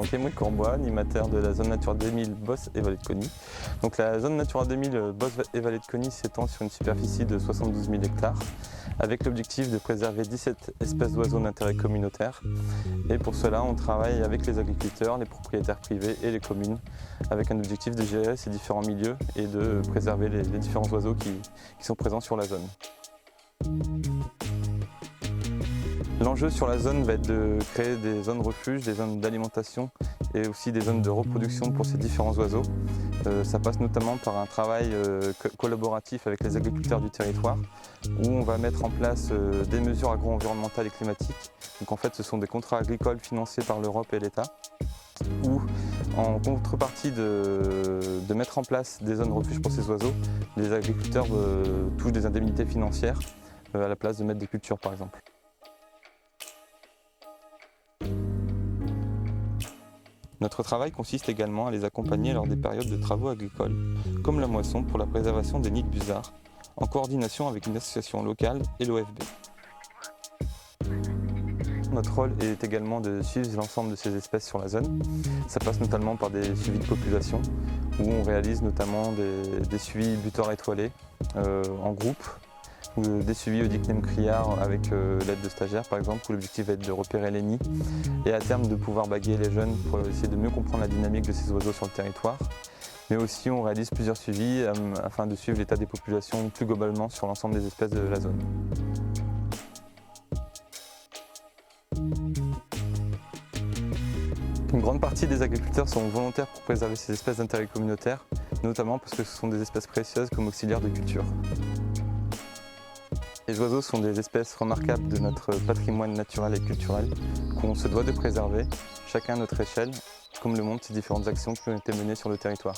présente Émeric Courbois, animateur de la zone Natura 2000 Bosse et Vallée de Cauny. Donc la zone Natura 2000 Bosse et Vallée de Cauny s'étend sur une superficie de 72 000 hectares avec l'objectif de préserver 17 espèces d'oiseaux d'intérêt communautaire. Et pour cela, on travaille avec les agriculteurs, les propriétaires privés et les communes avec un objectif de gérer ces différents milieux et de préserver les différents oiseaux qui sont présents sur la zone. L'enjeu sur la zone va être de créer des zones refuges, des zones d'alimentation et aussi des zones de reproduction pour ces différents oiseaux. Ça passe notamment par un travail collaboratif avec les agriculteurs du territoire où on va mettre en place des mesures agro-environnementales et climatiques. Donc en fait, ce sont des contrats agricoles financés par l'Europe et l'État où, en contrepartie de mettre en place des zones refuges pour ces oiseaux, les agriculteurs touchent des indemnités financières à la place de mettre des cultures par exemple. Notre travail consiste également à les accompagner lors des périodes de travaux agricoles, comme la moisson pour la préservation des nids de busards, en coordination avec une association locale et l'OFB. Notre rôle est également de suivre l'ensemble de ces espèces sur la zone. Ça passe notamment par des suivis de population, où on réalise notamment des suivis buteurs étoilés en groupe, ou des suivis au dictème criard avec l'aide de stagiaires par exemple, où l'objectif va être de repérer les nids et à terme de pouvoir baguer les jeunes pour essayer de mieux comprendre la dynamique de ces oiseaux sur le territoire. Mais aussi on réalise plusieurs suivis afin de suivre l'état des populations plus globalement sur l'ensemble des espèces de la zone. Une grande partie des agriculteurs sont volontaires pour préserver ces espèces d'intérêt communautaire, notamment parce que ce sont des espèces précieuses comme auxiliaires de culture. Les oiseaux sont des espèces remarquables de notre patrimoine naturel et culturel qu'on se doit de préserver, chacun à notre échelle, comme le montrent ces différentes actions qui ont été menées sur le territoire.